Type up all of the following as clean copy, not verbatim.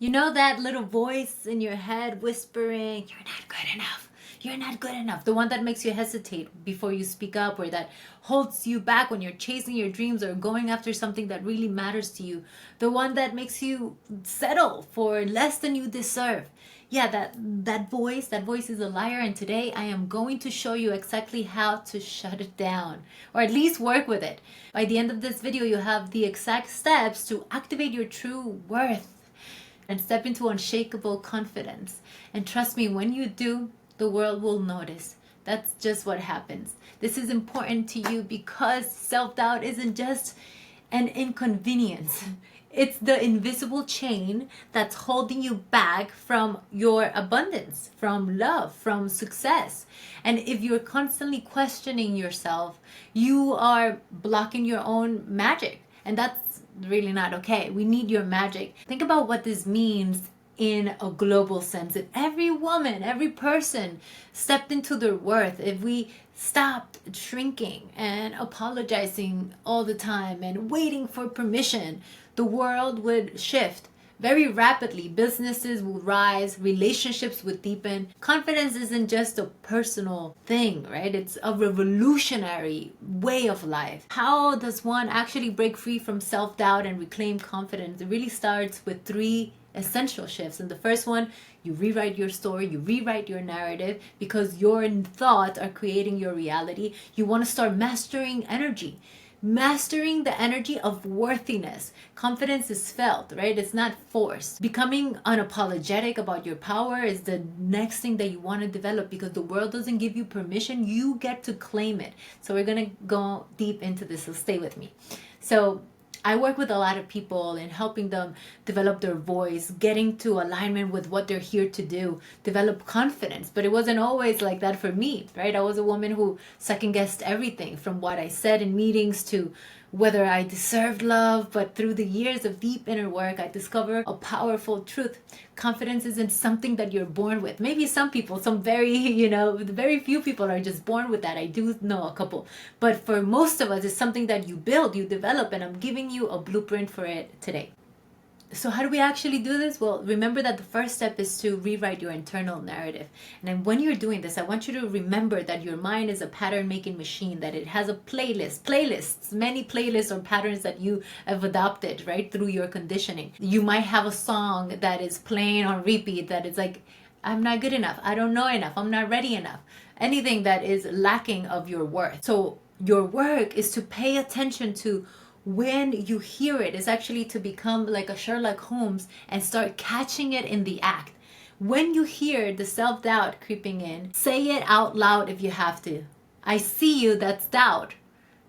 You know that little voice in your head whispering, "You're not good enough. You're not good enough." The one that makes you hesitate before you speak up, or that holds you back when you're chasing your dreams or going after something that really matters to you. The one that makes you settle for less than you deserve. Yeah, that voice is a liar, and today I am going to show you exactly how to shut it down, or at least work with it. By the end of this video, you have the exact steps to activate your true worth and step into unshakable confidence. And trust me, when you do, the world will notice. That's just what happens. This is important to you because self-doubt isn't just an inconvenience. It's the invisible chain that's holding you back from your abundance, from love, from success. And if you're constantly questioning yourself, you are blocking your own magic. And that's really not okay. We need your magic. Think about what this means in a global sense. If every woman, every person stepped into their worth, if we stopped shrinking and apologizing all the time and waiting for permission, the world would shift very rapidly. Businesses will rise, relationships would deepen. Confidence isn't just a personal thing, right? It's a revolutionary way of life. How does one actually break free from self-doubt and reclaim confidence? It really starts with three essential shifts. And the first one, you rewrite your story, you rewrite your narrative, because your thoughts are creating your reality. You want to start mastering energy. Mastering the energy of worthiness. Confidence is felt, right? It's not forced. Becoming unapologetic about your power is the next thing that you want to develop, because the world doesn't give you permission. You get to claim it. So we're going to go deep into this. So stay with me. So I work with a lot of people in helping them develop their voice, getting to alignment with what they're here to do, develop confidence. But it wasn't always like that for me, right? I was a woman who second guessed everything, from what I said in meetings to whether I deserved love. But through the years of deep inner work, I discovered a powerful truth. Confidence isn't something that you're born with. Maybe some people, some very few people are just born with that. I do know a couple. But for most of us, it's something that you build, you develop, and I'm giving you a blueprint for it today. So how do we actually do this? Well, remember that the first step is to rewrite your internal narrative. And then when you're doing this, I want you to remember that your mind is a pattern making machine, that it has a playlists, many playlists or patterns that you have adopted, right, through your conditioning. You might have a song that is playing on repeat that is like, I'm not good enough, I don't know enough, I'm not ready enough. Anything that is lacking of your worth. So your work is to pay attention to when you hear it, is actually to become like a Sherlock Holmes and start catching it in the act. When you hear the self-doubt creeping in, say it out loud if you have to. I see you, that's doubt.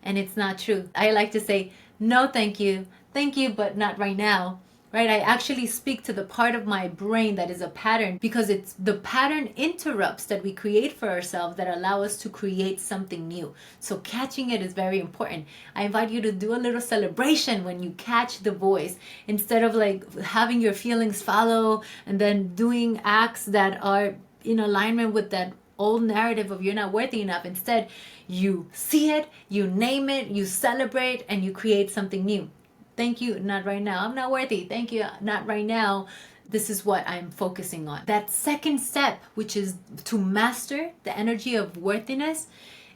And it's not true. I like to say, no, thank you, but not right now. Right? I actually speak to the part of my brain that is a pattern, because it's the pattern interrupts that we create for ourselves that allow us to create something new. So catching it is very important. I invite you to do a little celebration when you catch the voice, instead of like having your feelings follow and then doing acts that are in alignment with that old narrative of you're not worthy enough. Instead, you see it, you name it, you celebrate, and you create something new. Thank you, not right now. I'm not worthy. Thank you, not right now. This is what I'm focusing on. That second step, which is to master the energy of worthiness,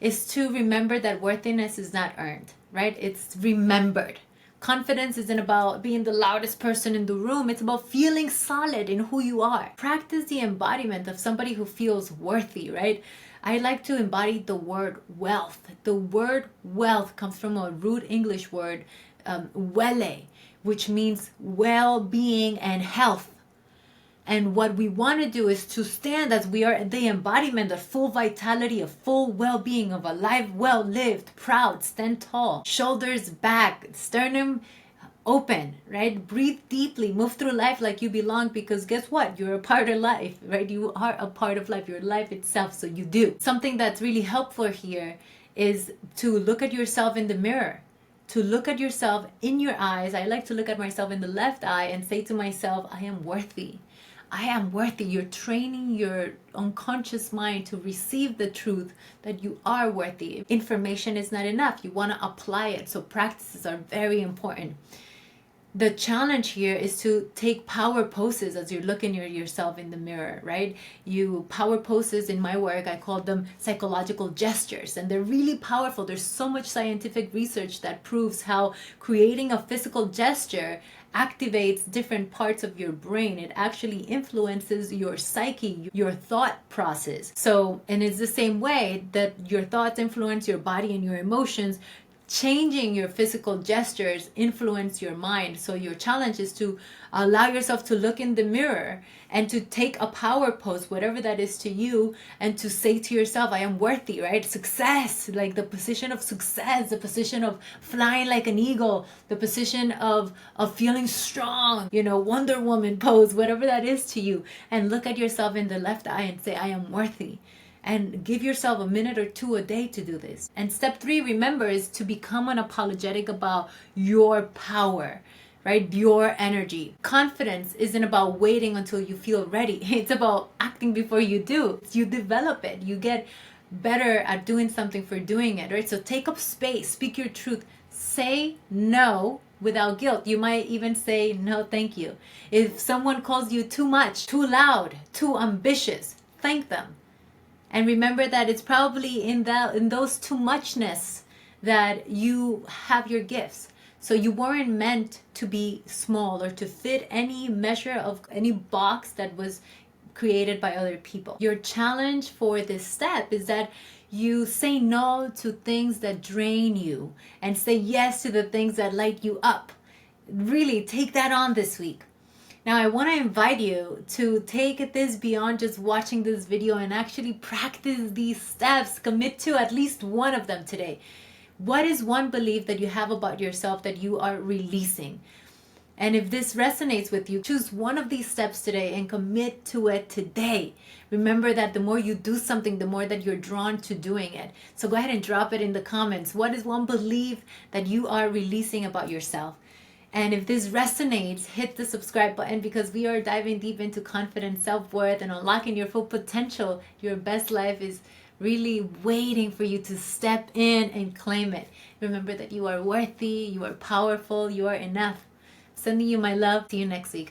is to remember that worthiness is not earned, right? It's remembered. Confidence isn't about being the loudest person in the room. It's about feeling solid in who you are. Practice the embodiment of somebody who feels worthy, right? I like to embody the word wealth. The word wealth comes from a root English word, wele, which means well-being and health. And what we want to do is to stand as we are the embodiment of full vitality, of full well-being, of a life well lived, proud, stand tall, shoulders back, sternum open, right? Breathe deeply, move through life like you belong, because guess what? You're a part of life, right? You are a part of life. You're life itself, so you do. Something that's really helpful here is to look at yourself in the mirror. To look at yourself in your eyes. I like to look at myself in the left eye and say to myself, I am worthy. I am worthy. You're training your unconscious mind to receive the truth that you are worthy. Information is not enough. You want to apply it. So practices are very important. the challenge here is to take power poses as you're looking at yourself in the mirror, right? You power poses in my work, I call them psychological gestures, and they're really powerful. There's so much scientific research that proves how creating a physical gesture activates different parts of your brain. It actually influences your psyche, your thought process. So, and it's the same way that your thoughts influence your body and your emotions. Changing your physical gestures influence your mind. So your challenge is to allow yourself to look in the mirror and to take a power pose, whatever that is to you, and to say to yourself, I am worthy, right? Success, like the position of success, the position of flying like an eagle, the position of feeling strong, Wonder Woman pose, whatever that is to you. And look at yourself in the left eye and say, I am worthy. And give yourself a minute or two a day to do this. And step 3, remember, is to become unapologetic about your power, right? Your energy. Confidence isn't about waiting until you feel ready. It's about acting before you do. You develop it. You get better at doing something for doing it, right? So take up space, speak your truth, say no without guilt. You might even say, no, thank you. If someone calls you too much, too loud, too ambitious, thank them. And remember that it's probably in those too muchness that you have your gifts. So you weren't meant to be small or to fit any measure of any box that was created by other people. Your challenge for this step is that you say no to things that drain you and say yes to the things that light you up. Really take that on this week. Now, I want to invite you to take this beyond just watching this video and actually practice these steps. Commit to at least one of them today. What is one belief that you have about yourself that you are releasing? And if this resonates with you, choose one of these steps today and commit to it today. Remember that the more you do something, the more that you're drawn to doing it. So go ahead and drop it in the comments. What is one belief that you are releasing about yourself? And if this resonates, hit the subscribe button, because we are diving deep into confidence, self-worth, and unlocking your full potential. Your best life is really waiting for you to step in and claim it. Remember that you are worthy, you are powerful, you are enough. Sending you my love. See you next week.